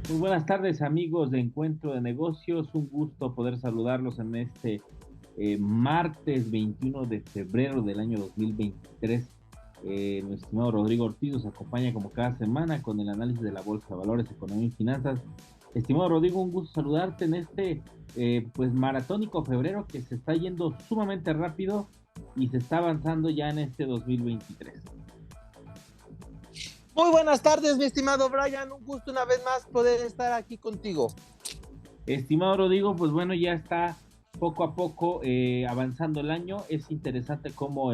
Muy buenas tardes, amigos de Encuentro de Negocios. Un gusto poder saludarlos en este martes 21 de febrero del año 2023. Nuestro estimado Rodrigo Ortiz nos acompaña como cada semana con el análisis de la Bolsa de Valores, Economía y Finanzas. Estimado Rodrigo, un gusto saludarte en este pues maratónico febrero que se está yendo sumamente rápido y se está avanzando ya en este 2023. Muy buenas tardes, mi estimado Brian. Un gusto una vez más poder estar aquí contigo. Estimado Rodrigo, pues bueno, ya está poco a poco avanzando el año. Es interesante cómo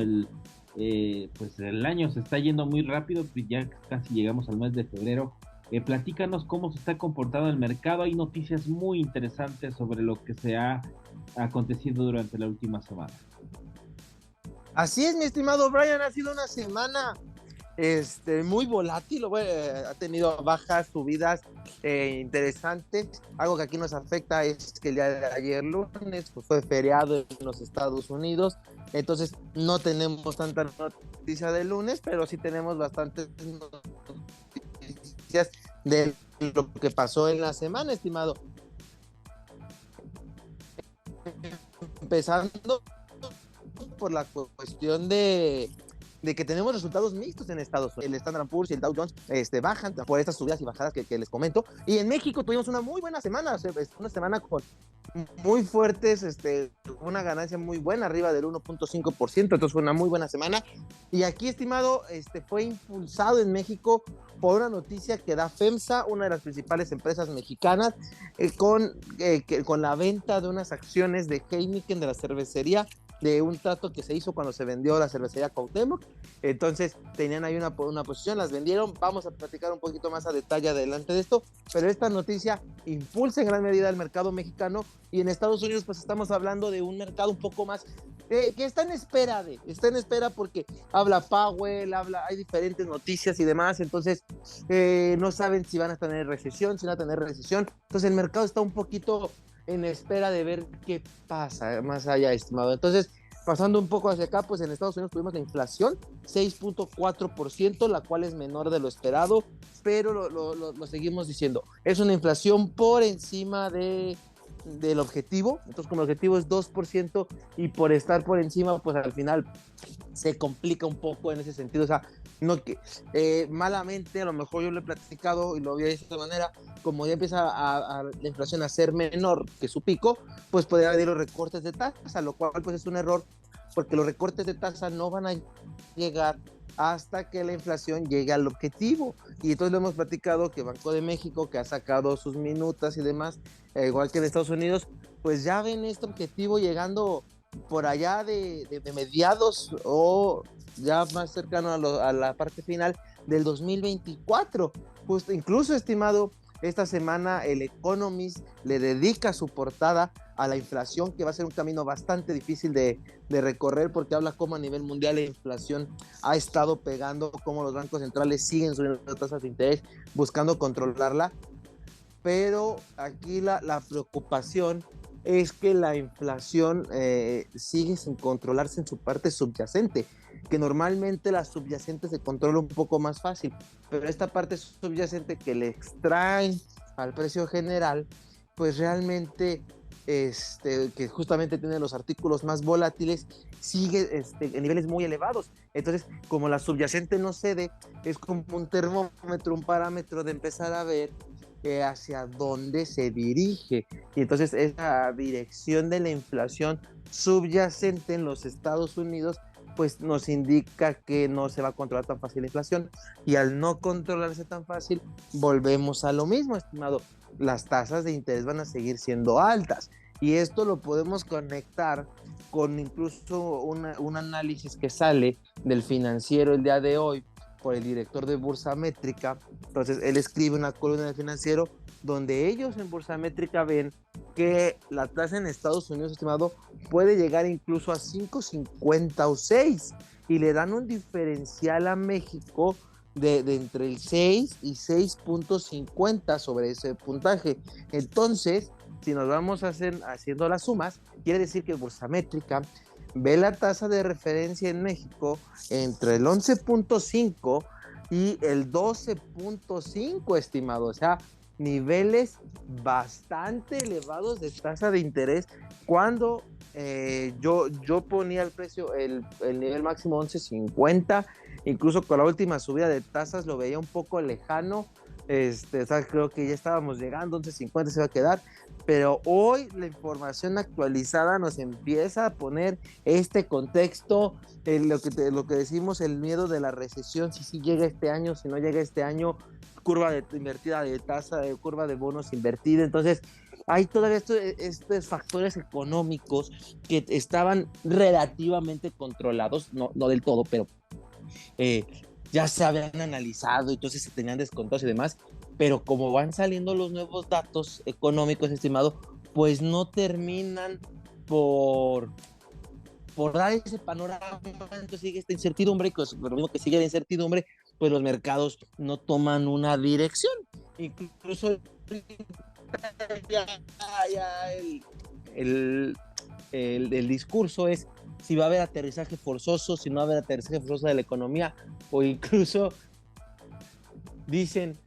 pues el año se está yendo muy rápido, pues ya casi llegamos al mes de febrero. Platícanos cómo se está comportando el mercado. Hay noticias muy interesantes sobre lo que se ha acontecido durante la última semana. Así es, mi estimado Brian, ha sido una semana muy volátil, ha tenido bajas, subidas interesantes. Algo que aquí nos afecta es que el día de ayer lunes pues, fue feriado en los Estados Unidos, entonces no tenemos tanta noticia del lunes, pero sí tenemos bastantes noticias de lo que pasó en la semana, estimado. Empezando por la cuestión de que tenemos resultados mixtos en Estados Unidos. El Standard & Poor's y el Dow Jones bajan por estas subidas y bajadas que les comento. Y en México tuvimos una muy buena semana, una semana con muy fuertes, una ganancia muy buena, arriba del 1.5%, entonces fue una muy buena semana. Y aquí, estimado, fue impulsado en México por una noticia que da FEMSA, una de las principales empresas mexicanas, con la venta de unas acciones de Heineken, de la cervecería, de un trato que se hizo cuando se vendió la cervecería Cuauhtémoc. Entonces tenían ahí una posición, las vendieron. Vamos a platicar un poquito más a detalle adelante de esto, pero esta noticia impulsa en gran medida el mercado mexicano, y en Estados Unidos pues estamos hablando de un mercado un poco más que está en espera porque habla Powell, hay diferentes noticias y demás, entonces no saben si van a tener recesión, si van a tener recesión, entonces el mercado está un poquito en espera de ver qué pasa más allá, estimado. Entonces, pasando un poco hacia acá, pues en Estados Unidos tuvimos la inflación, 6.4%, la cual es menor de lo esperado, pero lo seguimos diciendo. Es una inflación por encima del objetivo, entonces como el objetivo es 2%, y por estar por encima, pues al final se complica un poco en ese sentido, o sea, no que malamente, a lo mejor yo lo he platicado y lo vi de esta manera, como ya empieza la inflación a ser menor que su pico, pues podría haber los recortes de tasa, lo cual pues es un error, porque los recortes de tasa no van a llegar hasta que la inflación llegue al objetivo, y entonces lo hemos platicado que Banco de México, que ha sacado sus minutas y demás, igual que en Estados Unidos, pues ya ven este objetivo llegando por allá de mediados o ya más cercano a la parte final del 2024. Pues incluso, estimado, esta semana el Economist le dedica su portada a la inflación, que va a ser un camino bastante difícil de recorrer, porque habla cómo a nivel mundial la inflación ha estado pegando, cómo los bancos centrales siguen subiendo tasas de interés buscando controlarla, pero aquí la preocupación es que la inflación sigue sin controlarse en su parte subyacente, que normalmente la subyacente se controla un poco más fácil, pero esta parte subyacente que le extraen al precio general, pues realmente, que justamente tiene los artículos más volátiles, sigue en niveles muy elevados. Entonces, como la subyacente no cede, es como un termómetro, un parámetro de empezar a ver hacia dónde se dirige, y entonces esa dirección de la inflación subyacente en los Estados Unidos pues nos indica que no se va a controlar tan fácil la inflación, y al no controlarse tan fácil volvemos a lo mismo, estimado, las tasas de interés van a seguir siendo altas, y esto lo podemos conectar con incluso un análisis que sale del Financiero el día de hoy por el director de Bursamétrica. Entonces él escribe una columna del Financiero donde ellos en Bursamétrica ven que la tasa en Estados Unidos, estimado, puede llegar incluso a 5.50 o 6, y le dan un diferencial a México de entre el 6 y 6.50 sobre ese puntaje. Entonces, si nos vamos haciendo las sumas, quiere decir que Bursamétrica ve la tasa de referencia en México entre el 11.5 y el 12.5, estimado. O sea, niveles bastante elevados de tasa de interés cuando yo ponía el precio, el nivel máximo 11.50, incluso con la última subida de tasas lo veía un poco lejano. O sea, creo que ya estábamos llegando, 11.50 se va a quedar, pero hoy la información actualizada nos empieza a poner este contexto, lo que decimos, el miedo de la recesión, si llega este año, si no llega este año, invertida de tasa, curva de bonos invertida. Entonces hay todavía estos factores económicos que estaban relativamente controlados, no del todo, pero eh, ya se habían analizado, entonces se tenían descontados y demás, pero como van saliendo los nuevos datos económicos, estimado, pues no terminan por, por dar ese panorama. Entonces sigue esta incertidumbre, pues, lo mismo que sigue la incertidumbre, pues los mercados no toman una dirección. Incluso ya, ya el, el discurso es si va a haber aterrizaje forzoso, si no va a haber aterrizaje forzoso de la economía, o incluso dicen,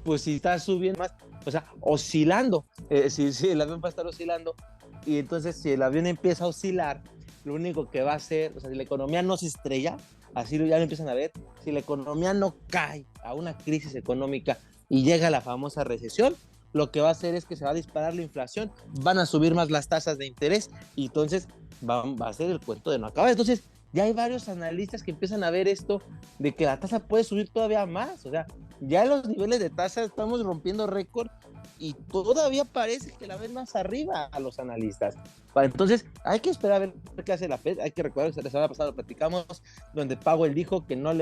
pues si está subiendo más, o sea, oscilando, si el avión va a estar oscilando, y entonces si el avión empieza a oscilar, lo único que va a hacer, o sea, si la economía no se estrella, así ya lo empiezan a ver, si la economía no cae a una crisis económica y llega a la famosa recesión, lo que va a hacer es que se va a disparar la inflación, van a subir más las tasas de interés y entonces va a ser el cuento de no acabar. Entonces ya hay varios analistas que empiezan a ver esto de que la tasa puede subir todavía más, o sea, ya en los niveles de tasa estamos rompiendo récord y todavía parece que la ven más arriba a los analistas. Entonces, hay que esperar a ver qué hace la Fed. Hay que recordar que la semana pasada lo platicamos, donde Powell dijo que no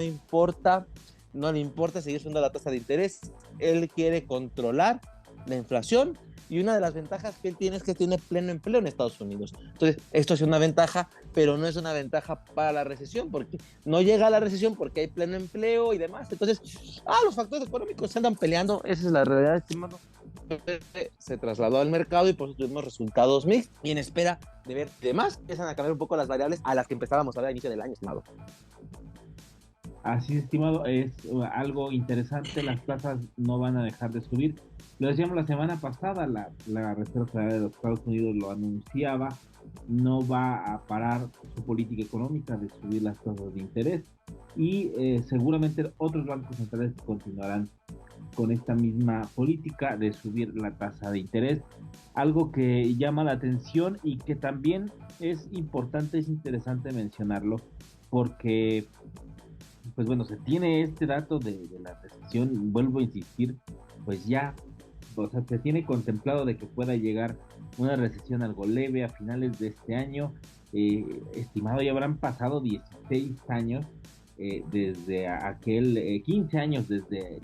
importa, no le importa seguir subiendo la tasa de interés. Él quiere controlar la inflación y una de las ventajas que él tiene es que tiene pleno empleo en Estados Unidos. Entonces, esto es una ventaja, pero no es una ventaja para la recesión, porque no llega a la recesión porque hay pleno empleo y demás. Entonces, los factores económicos se andan peleando, esa es la realidad, estimado. Se trasladó al mercado y por eso tuvimos resultados mixtos y en espera de ver demás, empiezan a cambiar un poco las variables a las que empezábamos a ver a inicio del año, estimado. Así, estimado, es algo interesante, las tasas no van a dejar de subir. Lo decíamos la semana pasada, la Reserva Federal de los Estados Unidos lo anunciaba, no va a parar su política económica de subir las tasas de interés y seguramente otros bancos centrales continuarán con esta misma política de subir la tasa de interés. Algo que llama la atención y que también es importante, es interesante mencionarlo, porque pues bueno, se tiene este dato de la recesión, vuelvo a insistir, pues ya, o sea, se tiene contemplado de que pueda llegar una recesión algo leve a finales de este año. Estimado, ya habrán pasado 16 años desde aquel, 15 años desde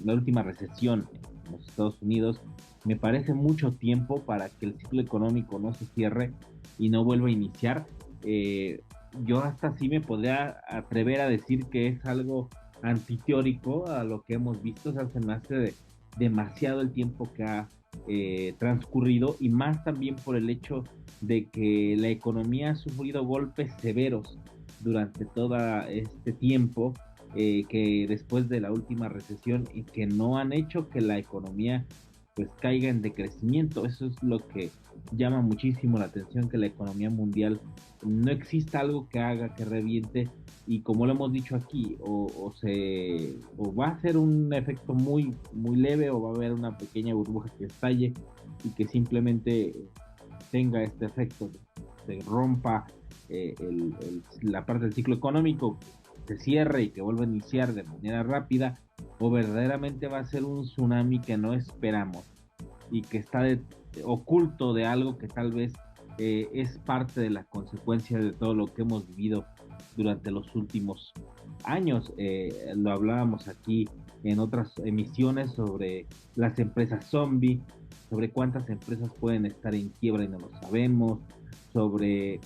la última recesión en los Estados Unidos. Me parece mucho tiempo para que el ciclo económico no se cierre y no vuelva a iniciar. Yo hasta sí me podría atrever a decir que es algo antiteórico a lo que hemos visto. O sea, se me hace demasiado el tiempo que ha transcurrido y más también por el hecho de que la economía ha sufrido golpes severos durante todo este tiempo, que después de la última recesión y que no han hecho que la economía pues caiga en decrecimiento. Eso es lo que llama muchísimo la atención, que la economía mundial no exista algo que haga que reviente, y como lo hemos dicho aquí, o va a ser un efecto muy muy leve, o va a haber una pequeña burbuja que estalle y que simplemente tenga este efecto, se rompa la parte del ciclo económico, se cierre y que vuelva a iniciar de manera rápida, o verdaderamente va a ser un tsunami que no esperamos y que está oculto de algo que tal vez es parte de la consecuencia de todo lo que hemos vivido durante los últimos años. Lo hablábamos aquí en otras emisiones sobre las empresas zombie, sobre cuántas empresas pueden estar en quiebra y no lo sabemos, sobre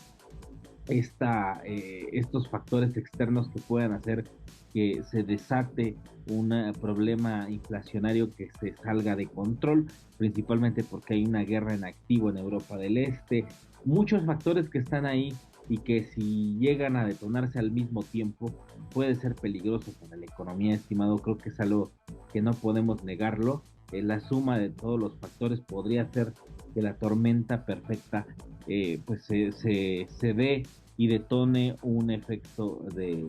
estos factores externos que puedan hacer que se desate un problema inflacionario que se salga de control, principalmente porque hay una guerra en activo en Europa del Este, muchos factores que están ahí y que si llegan a detonarse al mismo tiempo puede ser peligroso para la economía, estimado. Creo que es algo que no podemos negarlo. La suma de todos los factores podría ser que la tormenta perfecta pues se dé y detone un efecto de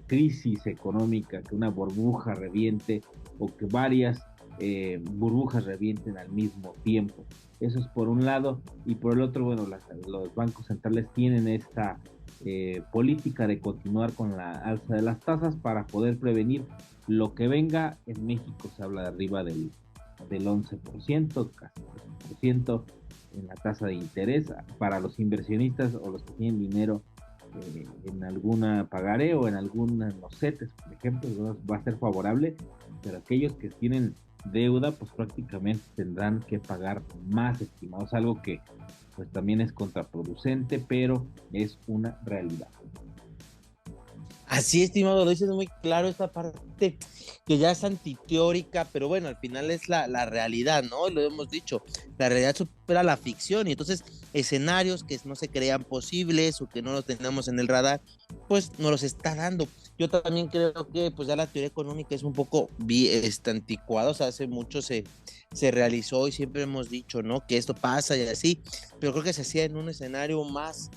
crisis económica, que una burbuja reviente o que varias burbujas revienten al mismo tiempo. Eso es por un lado, y por el otro, bueno, los bancos centrales tienen esta política de continuar con la alza de las tasas para poder prevenir lo que venga. En México se habla de arriba del 11%, casi 12% en la tasa de interés para los inversionistas o los que tienen dinero en alguna pagaré o en alguna no CETES, por ejemplo, va a ser favorable, pero aquellos que tienen deuda, pues prácticamente tendrán que pagar más, estimados, algo que pues también es contraproducente, pero es una realidad. Así, estimado, lo dices muy claro, esta parte que ya es antiteórica, pero bueno, al final es la realidad, ¿no? Lo hemos dicho, la realidad supera la ficción, y entonces escenarios que no se crean posibles o que no los tenemos en el radar, pues nos los está dando. Yo también creo que pues ya la teoría económica es un poco anticuada, o sea, hace mucho se realizó y siempre hemos dicho, ¿no? Que esto pasa y así, pero creo que se hacía en un escenario más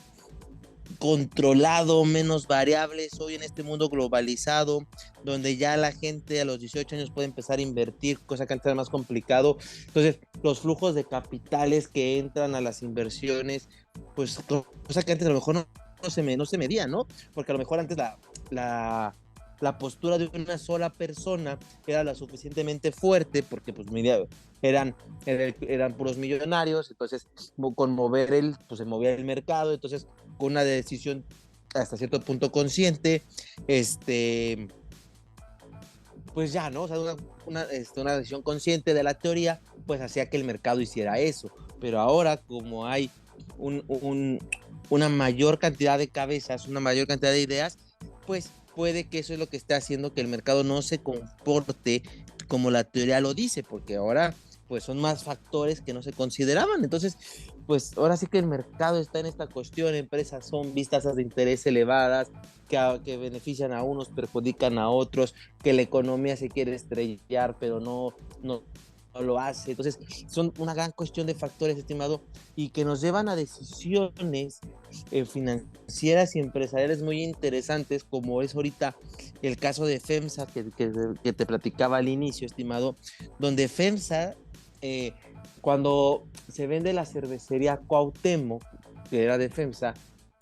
controlado, menos variables hoy en este mundo globalizado, donde ya la gente a los 18 años puede empezar a invertir, cosa que antes era más complicado. Entonces, los flujos de capitales que entran a las inversiones, pues cosa que antes a lo mejor no se medía, ¿no? Porque a lo mejor antes la postura de una sola persona era lo suficientemente fuerte, porque pues eran puros millonarios, entonces con mover pues se movía el mercado, entonces con una decisión hasta cierto punto consciente, pues ya, ¿no? O sea, una decisión consciente de la teoría, pues hacía que el mercado hiciera eso. Pero ahora, como hay una mayor cantidad de cabezas, una mayor cantidad de ideas, pues puede que eso es lo que esté haciendo que el mercado no se comporte como la teoría lo dice, porque ahora pues son más factores que no se consideraban. Entonces, pues ahora sí que el mercado está en esta cuestión, empresas son tasas de interés elevadas, que benefician a unos, perjudican a otros, que la economía se quiere estrellar, pero no lo hace. Entonces, son una gran cuestión de factores, estimado, y que nos llevan a decisiones financieras y empresariales muy interesantes, como es ahorita el caso de FEMSA, que te platicaba al inicio, estimado, donde FEMSA, cuando se vende la cervecería Cuauhtémoc, que era de FEMSA,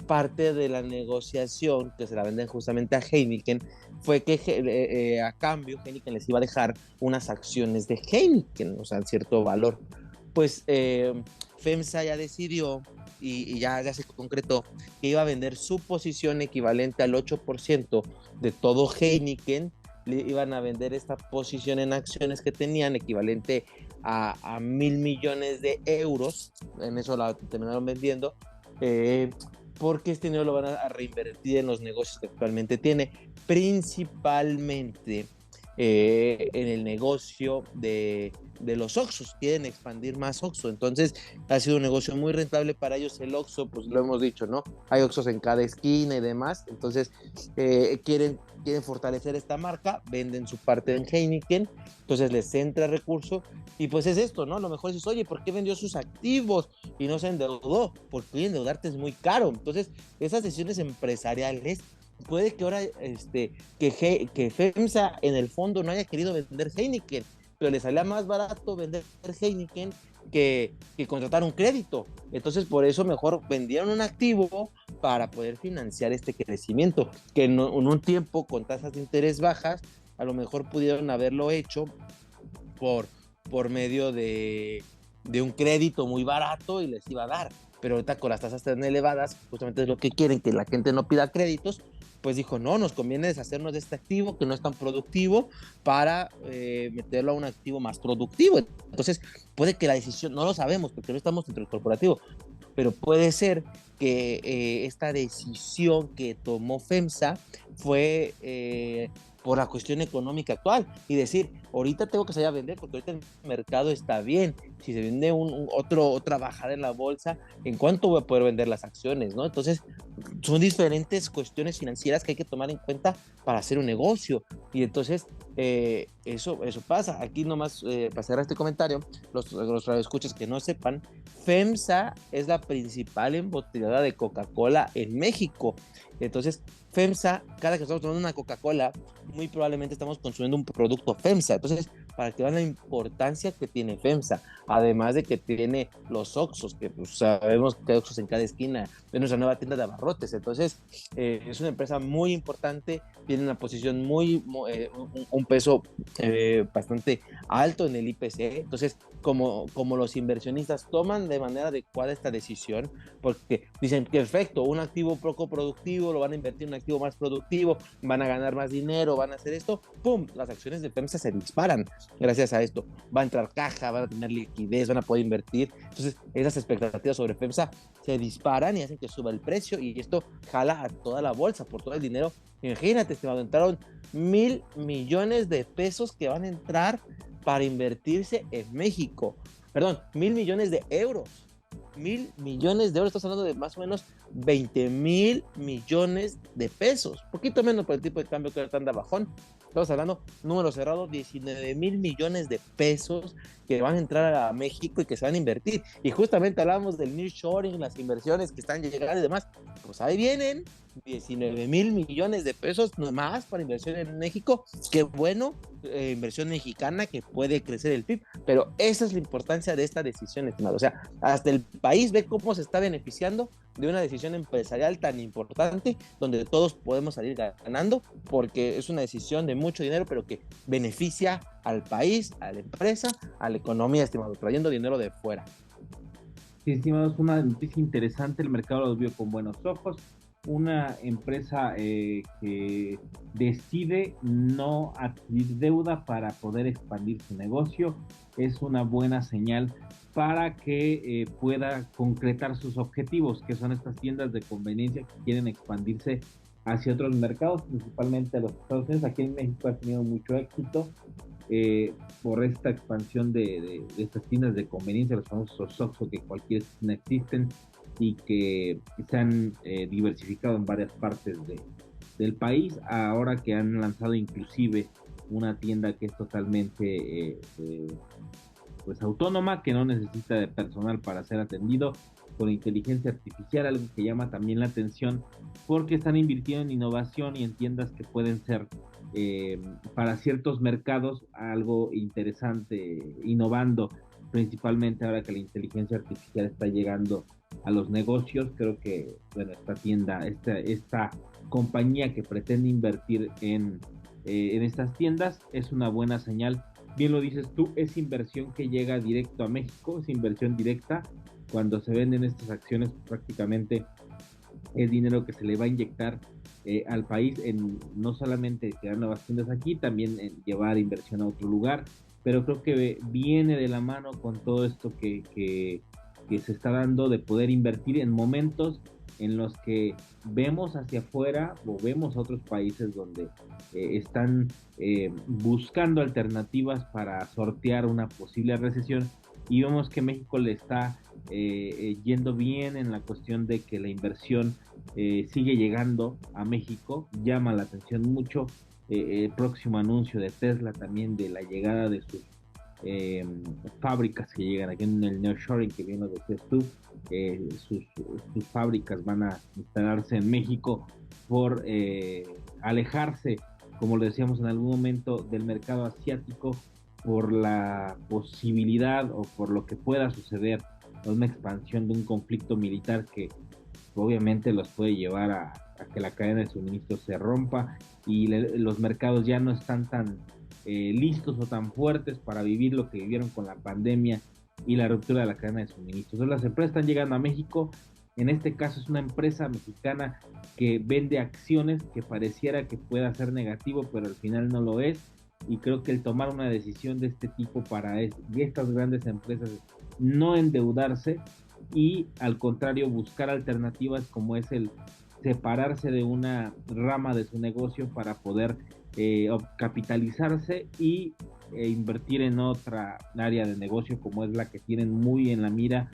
parte de la negociación que se la venden justamente a Heineken fue que a cambio Heineken les iba a dejar unas acciones de Heineken, o sea, cierto valor. Pues FEMSA ya decidió y ya se concretó que iba a vender su posición equivalente al 8% de todo Heineken. Le iban a vender esta posición en acciones que tenían equivalente a 1.000 millones de euros. En eso la terminaron vendiendo. Porque este dinero lo van a reinvertir en los negocios que actualmente tiene, principalmente en el negocio de los Oxxos. Quieren expandir más Oxxo, entonces ha sido un negocio muy rentable para ellos. El Oxxo, pues lo hemos dicho, ¿no? Hay Oxxos en cada esquina y demás, entonces quieren fortalecer esta marca, venden su parte en Heineken, entonces les entra recurso, y pues es esto, ¿no? A lo mejor dices, oye, ¿por qué vendió sus activos y no se endeudó? Porque hoy endeudarte es muy caro. Entonces, esas decisiones empresariales, puede que ahora que FEMSA en el fondo no haya querido vender Heineken, pero le salía más barato vender Heineken que contratar un crédito. Entonces, por eso mejor vendieron un activo para poder financiar este crecimiento, que en un tiempo con tasas de interés bajas, a lo mejor pudieron haberlo hecho por, por medio de un crédito muy barato y les iba a dar. Pero ahorita con las tasas tan elevadas, justamente es lo que quieren, que la gente no pida créditos, pues dijo, no, nos conviene deshacernos de este activo que no es tan productivo para meterlo a un activo más productivo. Entonces, puede que la decisión, no lo sabemos porque no estamos dentro del corporativo, pero puede ser que esta decisión que tomó FEMSA fue por la cuestión económica actual y decir, ahorita tengo que salir a vender porque ahorita el mercado está bien. Si se vende otra bajada en la bolsa, ¿en cuánto voy a poder vender las acciones, no? Entonces, son diferentes cuestiones financieras que hay que tomar en cuenta para hacer un negocio. Y entonces, eso pasa. Aquí nomás, para cerrar este comentario, los radioescuchas que no sepan, FEMSA es la principal embotelladora de Coca-Cola en México. Entonces, FEMSA, cada que estamos tomando una Coca-Cola, muy probablemente estamos consumiendo un producto FEMSA. Entonces, para que vean la importancia que tiene FEMSA, además de que tiene los Oxxos, que pues, sabemos que hay Oxxos en cada esquina, es nuestra nueva tienda de abarrotes. Entonces, es una empresa muy importante, tiene una posición un peso bastante alto en el IPC. Entonces, como los inversionistas toman de manera adecuada esta decisión, porque dicen que perfecto, un activo poco productivo lo van a invertir en un activo más productivo, van a ganar más dinero, van a hacer esto, ¡pum! Las acciones de FEMSA se disparan gracias a esto. Va a entrar caja, van a tener liquidez, van a poder invertir. Entonces, esas expectativas sobre FEMSA se disparan y hacen que suba el precio y esto jala a toda la bolsa por todo el dinero. Imagínate, estimado, entraron 1,000 millones de pesos que van a entrar para invertirse en México. Perdón, 1,000 millones de euros. 1,000 millones de euros, estás hablando de más o menos 20,000 millones de pesos. Poquito menos por el tipo de cambio que ahora anda bajón. Estamos hablando, número cerrado, 19,000 millones de pesos que van a entrar a México y que se van a invertir. Y justamente hablamos del nearshoring, las inversiones que están llegando y demás. Pues ahí vienen 19,000 millones de pesos nomás para inversión en México. Qué bueno, inversión mexicana que puede crecer el PIB, pero esa es la importancia de esta decisión, estimado. O sea, hasta el país ve cómo se está beneficiando de una decisión empresarial tan importante donde todos podemos salir ganando porque es una decisión de mucho dinero, pero que beneficia al país, a la empresa, a la economía, estimado, trayendo dinero de fuera. Sí, estimado, es una noticia interesante, el mercado lo vio con buenos ojos. Una empresa que decide no adquirir deuda para poder expandir su negocio es una buena señal para que pueda concretar sus objetivos, que son estas tiendas de conveniencia que quieren expandirse hacia otros mercados, principalmente a los Estados Unidos. Aquí en México ha tenido mucho éxito por esta expansión de estas tiendas de conveniencia, los famosos Oxxo, que cualquier esquina existen y que se han diversificado en varias partes del país, ahora que han lanzado inclusive una tienda que es totalmente pues autónoma, que no necesita de personal para ser atendido con inteligencia artificial, algo que llama también la atención porque están invirtiendo en innovación y en tiendas que pueden ser para ciertos mercados algo interesante, innovando principalmente ahora que la inteligencia artificial está llegando a los negocios. Creo que, bueno, esta tienda, esta compañía que pretende invertir en estas tiendas es una buena señal. Bien lo dices tú, es inversión que llega directo a México, es inversión directa. Cuando se venden estas acciones, prácticamente es dinero que se le va a inyectar al país en no solamente crear nuevas tiendas aquí, también en llevar inversión a otro lugar, pero creo que viene de la mano con todo esto que se está dando de poder invertir en momentos en los que vemos hacia afuera o vemos a otros países donde están buscando alternativas para sortear una posible recesión y vemos que México le está yendo bien en la cuestión de que la inversión sigue llegando a México, llama la atención mucho el próximo anuncio de Tesla también de la llegada de sus eh, fábricas que llegan aquí en el nearshoring, que bien lo decías tú, sus fábricas van a instalarse en México por alejarse, como lo decíamos en algún momento, del mercado asiático por la posibilidad o por lo que pueda suceder una expansión de un conflicto militar que obviamente los puede llevar a que la cadena de suministro se rompa y los mercados ya no están tan listos o tan fuertes para vivir lo que vivieron con la pandemia y la ruptura de la cadena de suministro. Entonces las empresas están llegando a México, en este caso es una empresa mexicana que vende acciones que pareciera que pueda ser negativo, pero al final no lo es, y creo que el tomar una decisión de este tipo para estas grandes empresas, no endeudarse, y al contrario buscar alternativas como es el separarse de una rama de su negocio para poder capitalizarse y invertir en otra área de negocio como es la que tienen muy en la mira,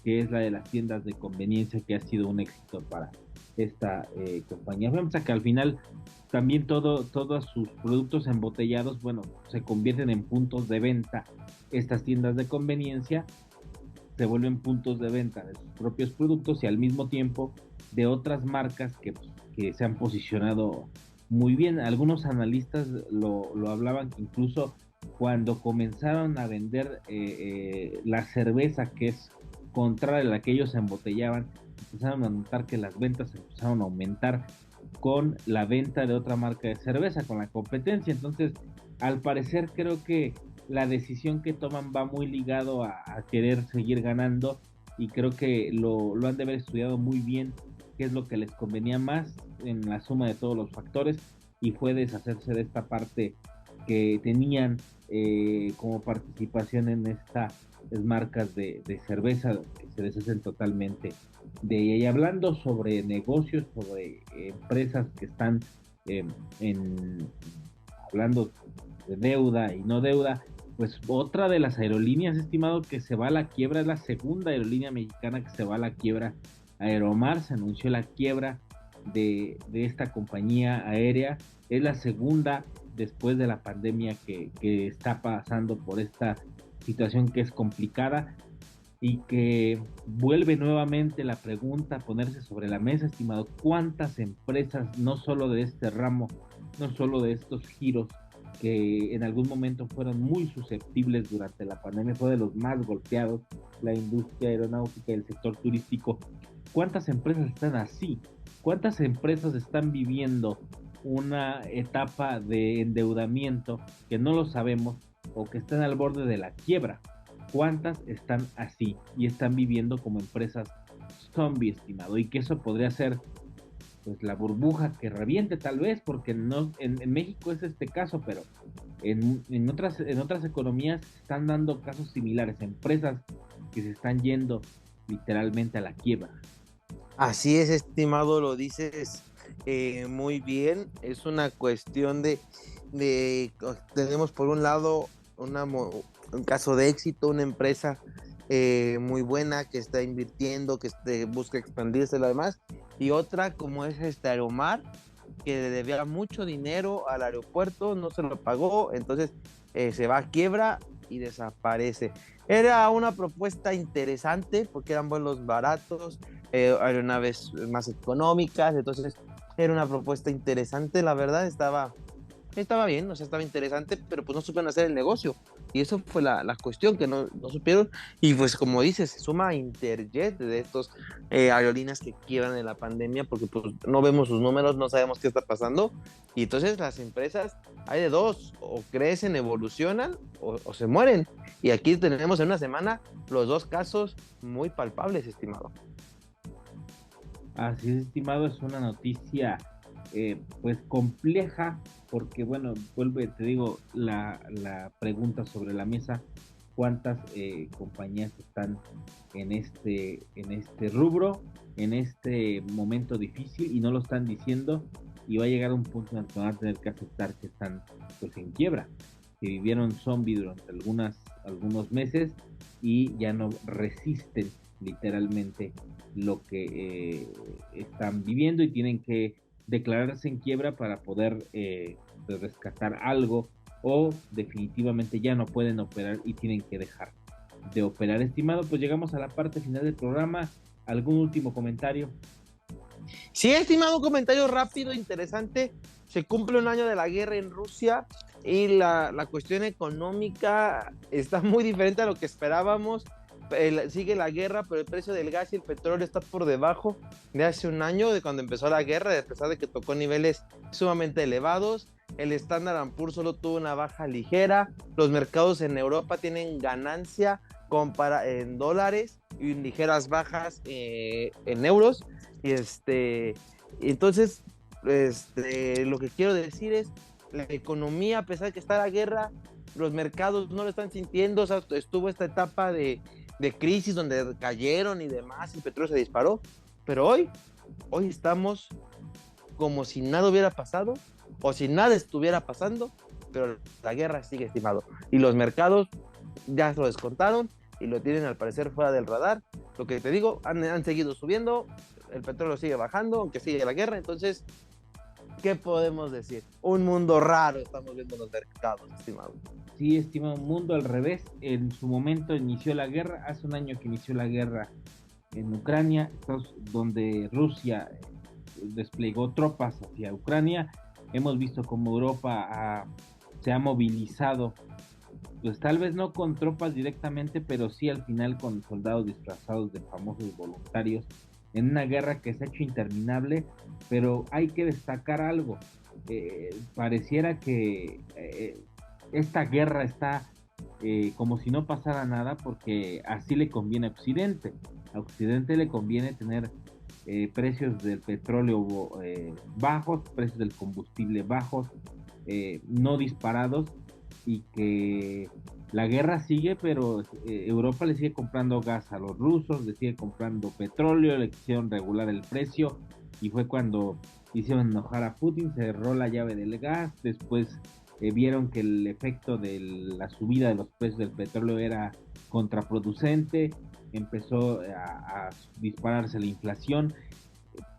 que es la de las tiendas de conveniencia, que ha sido un éxito para esta compañía. Vemos que al final también todos sus productos embotellados, bueno, se convierten en puntos de venta. Estas tiendas de conveniencia se vuelven puntos de venta de sus propios productos y al mismo tiempo de otras marcas que se han posicionado muy bien. Algunos analistas lo hablaban que incluso cuando comenzaron a vender la cerveza, que es contraria a la que ellos embotellaban, empezaron a notar que las ventas empezaron a aumentar con la venta de otra marca de cerveza, con la competencia. Entonces, al parecer creo que la decisión que toman va muy ligado a querer seguir ganando y creo que lo han de haber estudiado muy bien qué es lo que les convenía más en la suma de todos los factores y fue deshacerse de esta parte que tenían como participación en estas marcas de cerveza que se deshacen totalmente de ella. Y hablando sobre negocios, sobre empresas que están hablando de deuda y no deuda, pues otra de las aerolíneas, estimado, que se va a la quiebra, es la segunda aerolínea mexicana que se va a la quiebra. Aeromar se anunció la quiebra de esta compañía aérea, es la segunda después de la pandemia que está pasando por esta situación que es complicada y que vuelve nuevamente la pregunta a ponerse sobre la mesa, estimado, ¿cuántas empresas, no solo de este ramo, no solo de estos giros, que en algún momento fueron muy susceptibles durante la pandemia, fue de los más golpeados, la industria aeronáutica y el sector turístico, cuántas empresas están así? ¿Cuántas empresas están viviendo una etapa de endeudamiento que no lo sabemos o que están al borde de la quiebra? ¿Cuántas están así y están viviendo como empresas zombie, estimado? Y que eso podría ser pues la burbuja que reviente tal vez, porque no en México es este caso, pero en otras economías están dando casos similares, empresas que se están yendo literalmente a la quiebra. Así es, estimado, lo dices muy bien. Es una cuestión tenemos por un lado un caso de éxito, una empresa muy buena que está invirtiendo, que busca expandirse lo demás, y otra como es Aeromar, que le debía mucho dinero al aeropuerto, no se lo pagó, entonces se va a quiebra y desaparece. Era una propuesta interesante porque eran vuelos baratos, aeronaves más económicas, entonces era una propuesta interesante, la verdad estaba bien, o sea, estaba interesante, pero pues no supieron hacer el negocio. Y eso fue la cuestión, que no supieron. Y pues como dices, se suma Interjet de estos aerolíneas que quiebran en la pandemia porque pues no vemos sus números, no sabemos qué está pasando. Y entonces las empresas, hay de dos, o crecen, evolucionan o se mueren. Y aquí tenemos en una semana los dos casos muy palpables, estimado. Así es, estimado, es una noticia pues compleja, porque bueno, vuelve, te digo, la pregunta sobre la mesa, ¿cuántas compañías están en este rubro, en este momento difícil y no lo están diciendo? Y va a llegar un punto en el que van a tener que aceptar que están pues en quiebra, que vivieron zombie durante algunos meses y ya no resisten literalmente lo que están viviendo y tienen que declararse en quiebra para poder rescatar algo o definitivamente ya no pueden operar y tienen que dejar de operar. Estimado, pues llegamos a la parte final del programa. ¿Algún último comentario? Sí, estimado, un comentario rápido, interesante. Se cumple un año de la guerra en Rusia y la cuestión económica está muy diferente a lo que esperábamos. Sigue la guerra, pero el precio del gas y el petróleo está por debajo de hace un año, de cuando empezó la guerra, a pesar de que tocó niveles sumamente elevados. El Standard & Poor's solo tuvo una baja ligera. Los mercados en Europa tienen ganancia en dólares y ligeras bajas en euros. Y entonces, lo que quiero decir es, la economía, a pesar de que está la guerra, los mercados no lo están sintiendo. O sea, estuvo esta etapa de de crisis donde cayeron y demás, el petróleo se disparó, pero hoy estamos como si nada hubiera pasado o si nada estuviera pasando, pero la guerra sigue, estimado, y los mercados ya lo descontaron y lo tienen al parecer fuera del radar. Lo que te digo, han seguido subiendo, el petróleo sigue bajando, aunque sigue la guerra. Entonces, ¿qué podemos decir? Un mundo raro estamos viendo en los mercados, estimado. Sí, estimado, un mundo al revés. En su momento inició la guerra, hace un año que inició la guerra en Ucrania, donde Rusia desplegó tropas hacia Ucrania. Hemos visto cómo Europa se ha movilizado, pues tal vez no con tropas directamente, pero sí al final con soldados disfrazados de famosos voluntarios, en una guerra que se ha hecho interminable. Pero hay que destacar algo, pareciera que esta guerra está como si no pasara nada, porque así le conviene a Occidente le conviene tener precios del petróleo bajos, precios del combustible bajos, no disparados, y que la guerra sigue, pero Europa le sigue comprando gas a los rusos, le sigue comprando petróleo, le quisieron regular el precio, y fue cuando hicieron enojar a Putin, se cerró la llave del gas. Después vieron que el efecto de la subida de los precios del petróleo era contraproducente, empezó a dispararse la inflación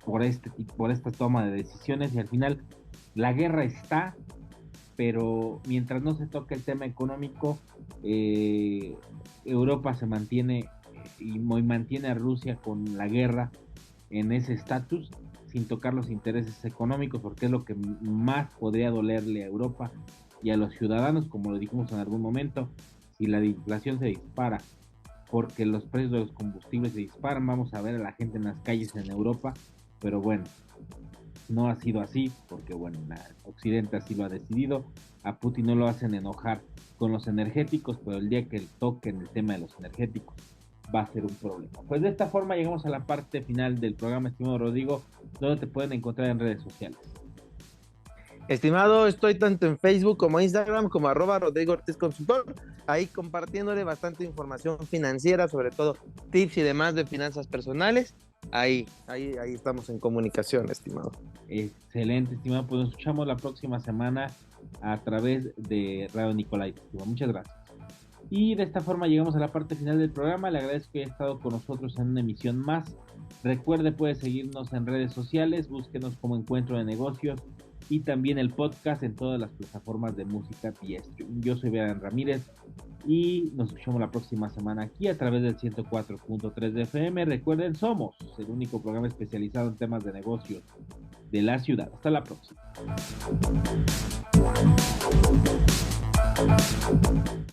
por esta toma de decisiones, y al final la guerra está, pero mientras no se toque el tema económico, Europa se mantiene y mantiene a Rusia con la guerra en ese estatus, sin tocar los intereses económicos, porque es lo que más podría dolerle a Europa y a los ciudadanos, como lo dijimos en algún momento. Si la inflación se dispara porque los precios de los combustibles se disparan, vamos a ver a la gente en las calles en Europa. Pero bueno, no ha sido así, porque bueno, Occidente así lo ha decidido. A Putin no lo hacen enojar con los energéticos, pero el día que toquen el tema de los energéticos va a ser un problema. Pues de esta forma llegamos a la parte final del programa, estimado Rodrigo. ¿Dónde te pueden encontrar en redes sociales? Estimado, estoy tanto en Facebook como Instagram como @Rodrigo Ortiz Consultor, ahí compartiéndole bastante información financiera, sobre todo tips y demás de finanzas personales. Ahí estamos en comunicación, estimado. Excelente, estimado. Pues nos escuchamos la próxima semana a través de Radio Nicolai. Muchas gracias. Y de esta forma llegamos a la parte final del programa. Le agradezco que haya estado con nosotros en una emisión más. Recuerde, puede seguirnos en redes sociales, búsquenos como Encuentro de Negocios, y también el podcast en todas las plataformas de música y streaming. Yo soy Brian Ramírez y nos escuchamos la próxima semana aquí a través del 104.3 de FM. Recuerden, somos el único programa especializado en temas de negocios de la ciudad. Hasta la próxima.